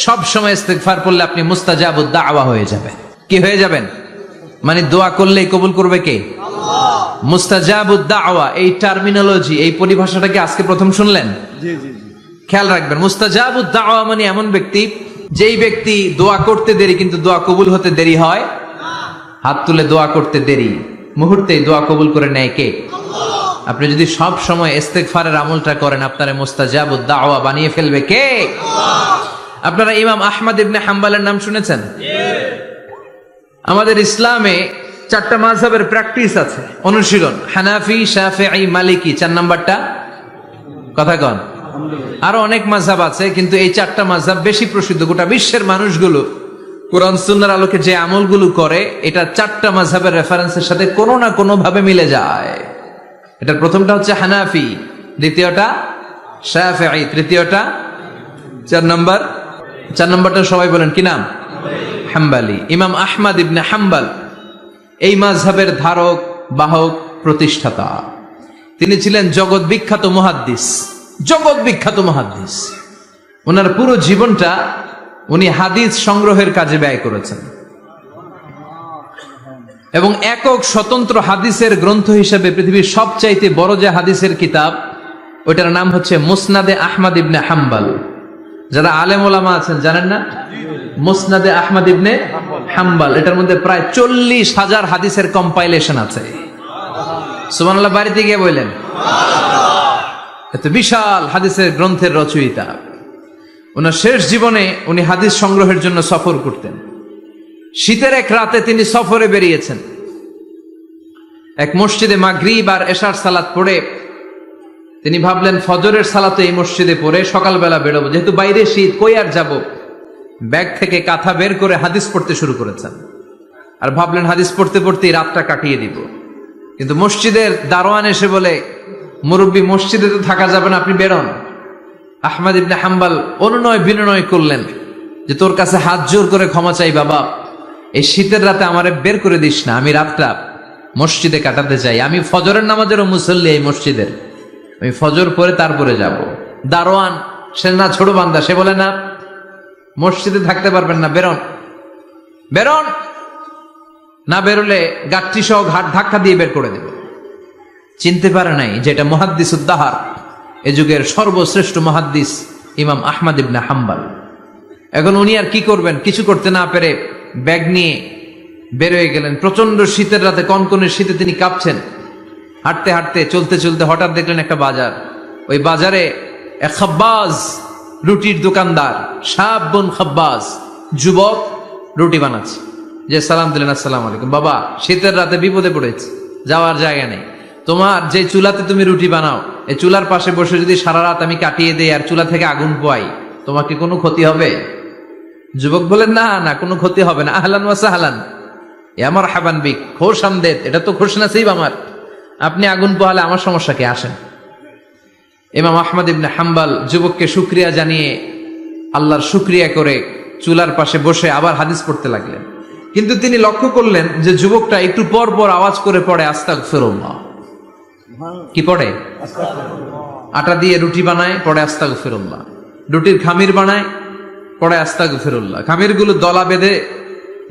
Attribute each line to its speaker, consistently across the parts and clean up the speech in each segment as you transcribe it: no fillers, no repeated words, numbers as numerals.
Speaker 1: সব সময় ইস্তেগফার পড়লে আপনি মুস্তাজাবুদ দাওয়া হয়ে যাবেন। কি হয়ে যাবেন? মানে দোয়া করলেই কবুল করবে কে? আল্লাহ। মুস্তাজাবুদ দাওয়া, এই টার্মিনোলজি, এই পরিভাষাটা কি আজকে প্রথম শুনলেন?
Speaker 2: জি জি জি।
Speaker 1: খেয়াল রাখবেন, মুস্তাজাবুদ দাওয়া মানে এমন ব্যক্তি, যেই ব্যক্তি দোয়া করতে দেরি কিন্তু দোয়া কবুল হতে দেরি হয়। হাত তুলে দোয়া করতে দেরি, মুহূর্তেই দোয়া কবুল করে নেয় কে? আল্লাহ। আপনি যদি সব সময় ইস্তেগফারের আমলটা করেন, আপনারা মুস্তাজাবুদ দাওয়া বানিয়ে ফেলবে কে? আল্লাহ। আপনারা ইমাম আহমদ ইবনে হাম্বলের নাম শুনেছেন? আমাদের ইসলামে 4টা মাযহাবের প্র্যাকটিস আছে, অনুশীলন। হানাফি, শাফিঈ, মালিকি, 4 নাম্বারটা কথা কন। আরো অনেক মাযহাব আছে, কিন্তু এই 4টা মাযহাব বেশি প্রসিদ্ধ। গোটা বিশ্বের মানুষগুলো কোরআন সুন্নাহর আলোকে যে আমলগুলো করে, এটা 4টা মাযহাবের রেফারেন্সের সাথে কোনো না কোনো ভাবে মিলে যায়। এটার প্রথমটা হচ্ছে হানাফি, দ্বিতীয়টা শাফিঈ, তৃতীয়টা 4 নাম্বারটা সবাই বলেন কি নাম? হাম্বলি। ইমাম আহমদ ইবনে হাম্বল এই মাযহাবের ধারক, বাহক, প্রতিষ্ঠাতা। তিনি ছিলেন জগৎ বিখ্যাত মুহাদ্দিস, ওনার পুরো জীবনটা উনি হাদিস সংগ্রহের কাজে ব্যয় করেছেন, এবং একক স্বতন্ত্র হাদিসের গ্রন্থ হিসেবে পৃথিবীর সবচাইতে বড় যে হাদিসের কিতাব, ওইটার নাম হচ্ছে মুসনাদে আহমদ ইবনে হাম্বল। যারা আলেম ওলামা আছেন জানেন না? মুসনাদে আহমদ ইবনে হাম্বল, এটার মধ্যে প্রায় 40,000 হাদিসের কম্পাইলেশন আছে। সুবহানাল্লাহ, বাড়িতে গিয়ে বললেন এত বিশাল হাদিসের গ্রন্থের রচয়িতা। ওনার শেষ জীবনে উনি হাদিস সংগ্রহের জন্য সফর করতেন। শীতের এক রাতে তিনি সফরে বেরিয়েছেন। এক মসজিদে মাগরিব আর এশার সালাত পড়ে তিনি ভাবলেন ফজরের সালাতে এই মসজিদে পড়ে সকালবেলা বেরোবো, যেহেতু বাইরে শীত, কই আর যাব। ব্যাগ থেকে কাঁথা বের করে হাদিস পড়তে শুরু করেছেন, আর ভাবলেন হাদিস পড়তে পড়তেই রাতটা কাটিয়ে দিব। কিন্তু মসজিদের দারোয়ান এসে বলে, মুরব্বী, মসজিদে তো থাকা যাবে না, আপনি বেরোন। আহমদ ইবনে হাম্বল অনুনয় বিনয় করলেন যে তোর কাছে হাত জোর করে ক্ষমা চাই বাবা, এই শীতের রাতে আমারে বের করে দিস না, আমি রাতটা মসজিদে কাটাতে চাই। আমি ফজরের নামাজেরও মুসল্লি এই মসজিদের, আমি ফজর পরে তারপরে যাব। দারোয়ান সে না ছোট বান্দা, সে বলে না, মসজিদে থাকতে পারবেন না, বেরোন, না বেরোলে গাঠটি সহ ঘাট ধাক্কা দিয়ে বের করে দেব। চিনতে পারে নাই যেটা মুহাদ্দিস উদ্দাহার, এ যুগের সর্বশ্রেষ্ঠ মুহাদ্দিস ইমাম আহমদ ইবনে হাম্বল। এখন উনি আর কি করবেন, কিছু করতে না পেরে ব্যাগ নিয়ে বের হয়ে গেলেন। প্রচন্ড শীতের রাতে, কনকনে শীতে তিনি কাঁপছেন। হাঁটতে হাঁটতে, চলতে চলতে হঠাৎ দেখলেন একটা বাজার। ওই বাজারে এক খাব্বাজ, রুটির দোকানদার, শাবুন খাব্বাজ, যুবক রুটি বানাচ্ছে। যে সালাম দিলেন, আসসালামু আলাইকুম। বাবা, শীতের রাতে বিপদে পড়েছে, যাওয়ার জায়গা নেই। তোমার যে চুলাতে তুমি রুটি বানাও, এই চুলার পাশে বসে যদি সারা রাত আমি কাটিয়ে দেই আর চুলা থেকে আগুন পোয়াই, তোমার কি কোনো ক্ষতি হবে? যুবক বলেন, না না, কোনো ক্ষতি হবে না। আহলান ওয়া সাহলান, আমার হাবান বিক, খোশ আমদেদ, এটা তো খোশ নসিব আমার। আপনি আগুন পোহালে আমার সমস্যা কি, আসেন। ইমাম আহমদ ইবনে হাম্বল যুবককে শুকরিয়া জানিয়ে, আল্লাহর শুকরিয়া করে চুলার পাশে বসে আবার হাদিস পড়তে লাগলেন। কিন্তু তিনি লক্ষ্য করলেন যে যুবকটা একটু পর পর আওয়াজ করে পড়ে আস্তাগফিরুল্লাহ। কি পড়ে? আটা দিয়ে রুটি বানায়, পড়ে আস্তাগফিরুল্লাহ। রুটির খামির বানায়, পড়ে আস্তাগফিরুল্লাহ। খামিরগুলো দলা বেঁধে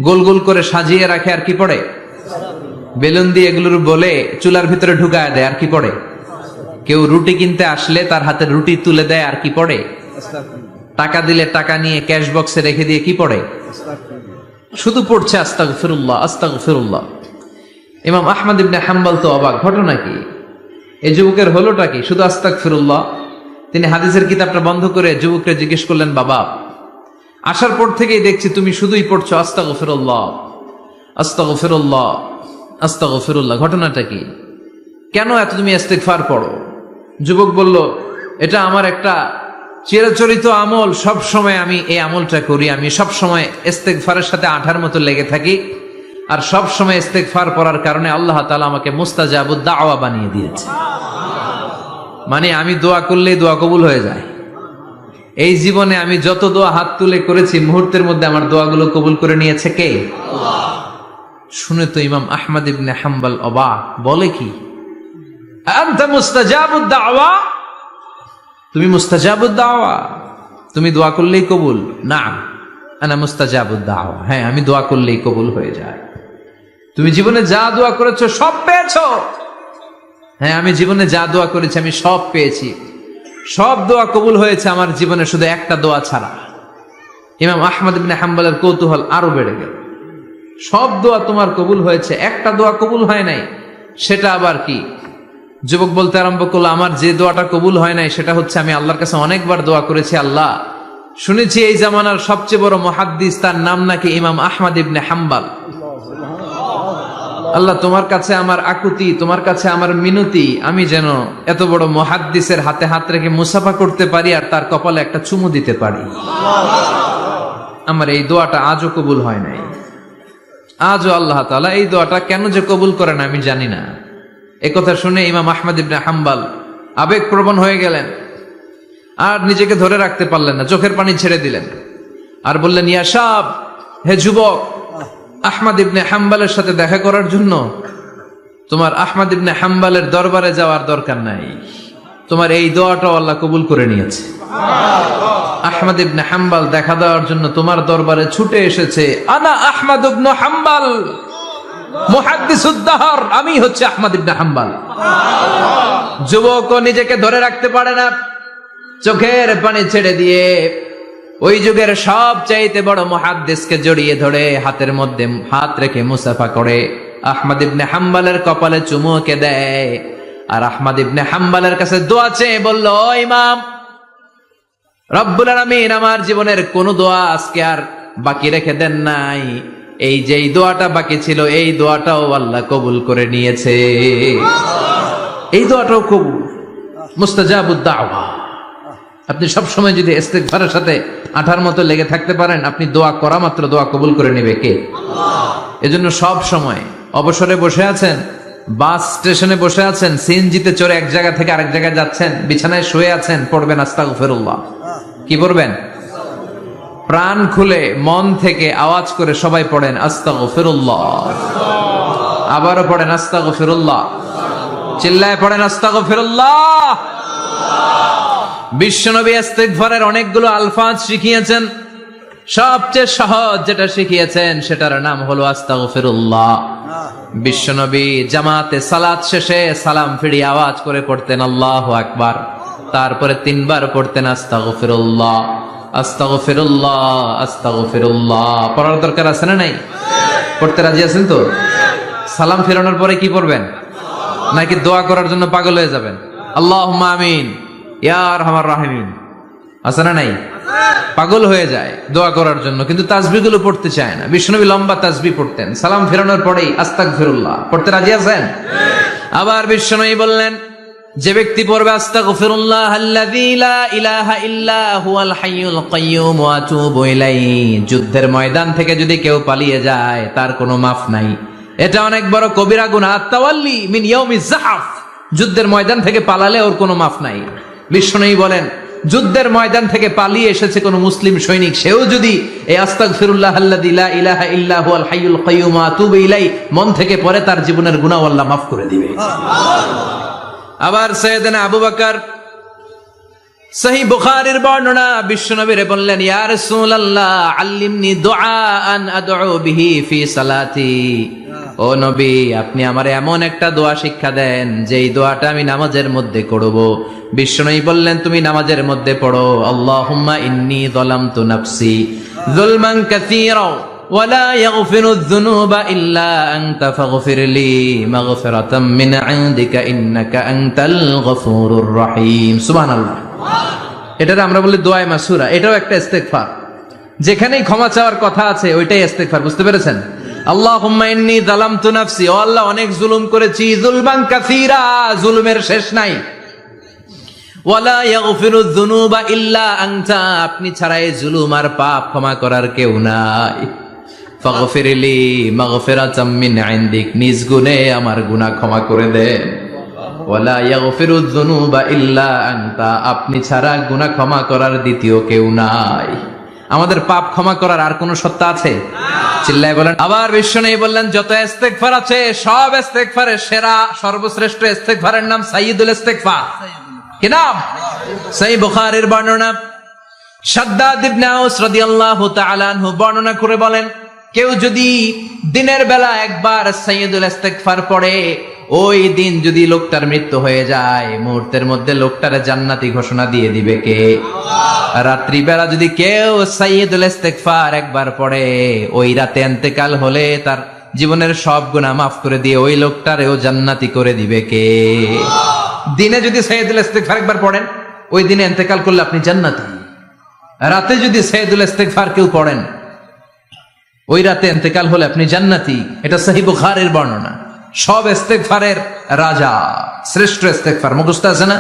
Speaker 1: গোল গোল করে সাজিয়ে রাখে, আর কি পড়ে? বেলুন দিয়ে এগুলোর বলে চুলার ভিতরে ঢুকায় দেয়, আর কি পড়ে? কেউ রুটি কিনতে আসলে তার হাতে রুটি তুলে দেয়, আর কি পড়ে? টাকা দিলে টাকা নিয়ে ক্যাশ বক্সে রেখে দিয়ে কি পড়ে? শুধু পড়ছে আস্তাগফিরুল্লাহ, আস্তাগফিরুল্লাহ। ইমাম আহমদ ইবনে হাম্বল তো অবাক, ঘটনা কি, এই যুবকের হলোটা কি? শুধু আস্তাগফিরুল্লাহ। তিনি হাদিসের কিতাবটা বন্ধ করে যুবককে জিজ্ঞেস করলেন, বাবা, আসার পর থেকেই দেখছি তুমি শুধুই পড়ছো আস্তাগফিরুল্লাহ, আস্তাগফিরুল্লাহ, আস্তাগফিরুল্লাহ, ঘটনাটা কি? কেন এত তুমি ইস্তেগফার পড়ো? যুবক বলল, এটা আমার একটা চিরাচরিত আমল, সব সময় আমি এই আমলটা করি। আমি সব সময় ইস্তেগফারের সাথে আঠার মতো লেগে থাকি, আর সব সময় ইস্তেগফার পড়ার কারণে আল্লাহ তাআলা আমাকে মুস্তাজাবুদ দাওয়া বানিয়ে দিয়েছে। মানে আমি দোয়া করলেই দোয়া কবুল হয়ে যায়। এই জীবনে আমি যত দোয়া হাত তুলে করেছি, মুহূর্তের মধ্যে আমার দোয়াগুলো কবুল করে নিয়েছে কে? আল্লাহ। শুনে তো ইমাম আহমদ ইবনে হাম্বল অবাক, বলে কি, আনতা মুস্তাজাবুদ দাওয়া, তুমি মুস্তাজাবুদ দাওয়া? তুমি দোয়া করলেই কবুল? না, আনা মুস্তাজাবুদ দাওয়া, হ্যাঁ আমি দোয়া করলেই কবুল হয়ে যায়। তুমি জীবনে যা দোয়া করেছো সব পেয়েছো? হ্যাঁ আমি জীবনে যা দোয়া করেছি আমি সব পেয়েছি, সব দোয়া কবুল হয়েছে আমার জীবনে, শুধু একটা দোয়া ছাড়া। ইমাম আহমদ ইবনে হাম্বলের কৌতূহল আরো বেড়ে গেল। সব দোয়া তোমার কবুল হয়েছে, একটা দোয়া কবুল হয় নাই, সেটা আবার কি? যুবক বলতে আরম্ভ করলো, আমার যে দোয়াটা কবুল হয় নাই সেটা হচ্ছে আমি আল্লাহর কাছে অনেকবার দোয়া করেছি, আল্লাহ শুনেছি এই জামানার সবচেয়ে বড় মুহাদ্দিস, তার নাম নাকি ইমাম আহমদ ইবনে হাম্বল। আল্লাহ তোমার কাছে আমার আকুতি, তোমার কাছে আমার মিনতি, আমি যেন এত বড় মুহাদ্দিসের হাতে হাত রেখে মুসাফা করতে পারি আর তার কপালে একটা চুমু দিতে পারি। আমার এই দোয়াটা আজও কবুল হয় নাই। আজও আল্লাহ তাআলা এই দোয়াটা কেন যে কবুল করেন আমি জানি না। একথা শুনে ইমাম আহমদ ইবনে হাম্বল আবেগপ্রবণ হয়ে গেলেন, আর নিজেকে ধরে রাখতে পারলেন না, চোখের পানি ছেড়ে দিলেন আর বললেন, ইয়া শাব, হে যুবক, আহমদ ইবনে হাম্বলের সাথে দেখা করার জন্য তোমার আহমদ ইবনে হাম্বলের দরবারে যাওয়ার দরকার নাই, তোমার এই দোয়াটাও আল্লাহ কবুল করে নিয়েছে। আহমদ ইবনে হাম্বল দেখা দেওয়ার জন্য তোমার দরবারে ছুটে এসেছে। আনা আহমদ ইবনে হাম্বল মুহাদ্দিসুদ দাহর, আমি হচ্ছে আহমদ ইবনে হাম্বল। যুবক নিজেকে ধরে রাখতে পারে না, চোখের পানি ছেড়ে দিয়ে ওই যুগের সবচাইতে বড় মুহাদ্দিসকে জড়িয়ে ধরে হাতের মধ্যে হাত রেখে মুসাফা করে আহমদ ইবনে হাম্বলের কপালে চুমুকে দেয়, আর আহমদ ইবনে হাম্বলের কাছে দোয়া চেয়ে বলল, ও ইমাম, রব্বুল আলামিন আমার জীবনের কোন দোয়া আজকে আর বাকি রেখে দেন নাই, এই যে দোয়াটা বাকি ছিল এই দোয়াটাও আল্লাহ কবুল করে নিয়েছে, এই দোয়াটাও কবুল, মুস্তাজাবুদ দাওয়া। আপনি সবসময় যদি ইস্তিগফারের সাথে আঠার মতো লেগে থাকতে পারেন, আপনি দোয়া করা মাত্র দোয়া কবুল করে নেবে কে? এজন্য সব সময় অবসরে বসে আছেন, বাস স্টেশনে বসে আছেন, সিএনজিতে চড়ে এক জায়গা থেকে আরেক জায়গায় যাচ্ছেন, বিছানায় শুয়ে আছেন, পড়বেন আস্তাগফিরুল্লাহ। কি পড়বেন? প্রাণ খুলে মন থেকে আওয়াজ করে সবাই পড়েন আস্তাগফিরুল্লাহ, আবারও পড়েন আস্তাগফিরুল্লাহ, চিল্লায় পড়েন আস্তাগফিরুল্লাহ। বিশ্বনবী ইস্তিগফারের অনেকগুলো আলফাজ শিখিয়েছেন, সবচেয়ে সহজ যেটা শিখিয়েছেন সেটার নাম হলো আস্তাগফিরুল্লাহ। বিশ্বনবী জামাতে সালাত শেষে সালাম ফিরিয়ে আওয়াজ করে পড়তেন আল্লাহু আকবার, তারপরে 3 বার পড়তেন আস্তাগফিরুল্লাহ, আস্তাগফিরুল্লাহ, আস্তাগফিরুল্লাহ। পড়ার দরকার আছে না নাই? পড়তে রাজি আছেন তো? সালাম ফেরানোর পরে কি পড়বেন? নাকি দোয়া করার জন্য পাগল হয়ে যাবেন? আল্লাহুম্মা আমিন ইয়া আরহামার রাহিমিন, আছে না নাই? পাগল হয়ে যায় দোয়া করার জন্য, কিন্তু তাসবিহগুলো পড়তে চায় না। বিশ্বনবী লম্বা তাসবিহ পড়তেন, সালাম ফেরানোর পরেই আস্তাগফিরুল্লাহ। পড়তে রাজি আছেন? আবার বিশ্বনবী বললেন, যে ব্যক্তি পড়বে আস্তাগফিরুল্লাহ আল্লাযী লা ইলাহা ইল্লা হুয়াল হাইয়ুল কাইয়্যুম ওয়া আতুবু ইলাইহি, যুদ্ধের ময়দান থেকে যদি কেউ পালিয়ে যায় তার কোনো মাফ নাই, এটা অনেক বড় কবিরা গুনাহ। তাওয়াল্লি মিন ইয়াউমিজ যাহফ, যুদ্ধের ময়দান থেকে পালালে ওর কোনো মাফ নাই। বিশ্বনবী বলেন, যুদ্ধের ময়দান থেকে পালিয়ে এসেছে কোন মুসলিম সৈনিক, সেও যদি এই আস্তাগফিরুল্লাহ আল্লাযী লা ইলাহা ইল্লা হুয়াল হাইয়ুল কাইয়্যুম ওয়া আতুবু ইলাইহি মন থেকে পড়ে, তার জীবনের গুনাহ আল্লাহ মাফ করে দিবে। আবার সাইয়েদনা আবু বকর, সহিহ বুখারীর বর্ণনা, বিশ্বনবীরে বললেন, ইয়া রাসূলুল্লাহ আল্লিমনি দুআআন আদউ বিহি ফি সালাতি, ও নবী আপনি আমারে এমন একটা দোয়া শিক্ষা দেন যেই দোয়াটা আমি নামাজের মধ্যে করব। বিশ্বনবী বললেন, তুমি নামাজের মধ্যে পড়ো, আল্লাহুম্মা ইন্নী যালামতু নাফসি যুলমান কাসীরা ওয়া লা ইয়াগফিরুয যুনুবা ইল্লা আনতা ফাগফিরলি মাগফিরাতাম মিন ইনদিকা ইন্নাকা আনতাল গফুরুর রহিম। সুবহানাল্লাহ। এটা আমরা বলি দোয়ায়ে মাসুরা, এটাও একটা ইস্তিগফার। যেখানেই ক্ষমা চাওয়ার কথা আছে ওইটাই ইস্তিগফার। বুঝতে পেরেছেন? আল্লাহুম্মা ইন্নী যালামতু নাফসি, ও আল্লাহ অনেক জুলুম করেছি, যুলমান কাসীরা, জুলুমের শেষ নাই, ওয়া লা ইয়াগফিরুয যুনুবা ইল্লা আনতা, আপনি ছাড়া এই জুলুম আর পাপ ক্ষমা করার কেউ নাই, ফাগফিরলি মাগফিরাতাম মিন ইনদিক, নিজ গুণে আমার গুনাহ ক্ষমা করে দেন, ওয়া লা ইয়াগফিরুয যুনুবা ইল্লা আনতা, আপনি ছাড়া গুনাহ ক্ষমা করার দ্বিতীয় কেউ নাই। আমাদের পাপ ক্ষমা করার আর কোন সত্তা আছে? চিল্লায় বলেন। আবার বিশ্বনবী বললেন, যত ইস্তিগফার আছে সব ইস্তিগফারের সেরা সর্বশ্রেষ্ঠ ইস্তিগফারের নাম সাইয়্যিদুল ইস্তিগফার। কি নাম? সহিহ বুখারীর বর্ণনা, শাদ্দাদ ইবনে আউস রাদিয়াল্লাহু তাআলা আনহু বর্ণনা করে বলেন, কেউ যদি দিনের বেলা একবার সাইয়্যিদুল ইস্তিগফার পড়ে, ওই দিন যদি লোকটার মৃত্যু হয়ে যায়, মুহূর্তের মধ্যে লোকটারে জান্নাতি ঘোষণা দিয়ে দিবে কে? রাত্রি বেলা যদি কেউ সাইয়্যিদুল ইস্তিগফার একবার পড়ে, ওই রাতে ইন্তেকাল হলে তার জীবনের সব গুনাহ মাফ করে দিয়ে ওই লোকটারেও জান্নাতি করে দিবে কে? দিনে যদি সাইয়্যিদুল ইস্তিগফার একবার পড়েন, ওই দিনে ইন্তেকাল করলে আপনি জান্নাতি। রাতে যদি সাইয়্যিদুল ইস্তিগফার কেউ পড়েন, ওই রাতে ইন্তেকাল হলে আপনি জান্নাতি। এটা সহিহ বুখারীর বর্ণনা। সব ইস্তিগফারের রাজা, শ্রেষ্ঠ ইস্তিগফার মুখস্থ আছে না?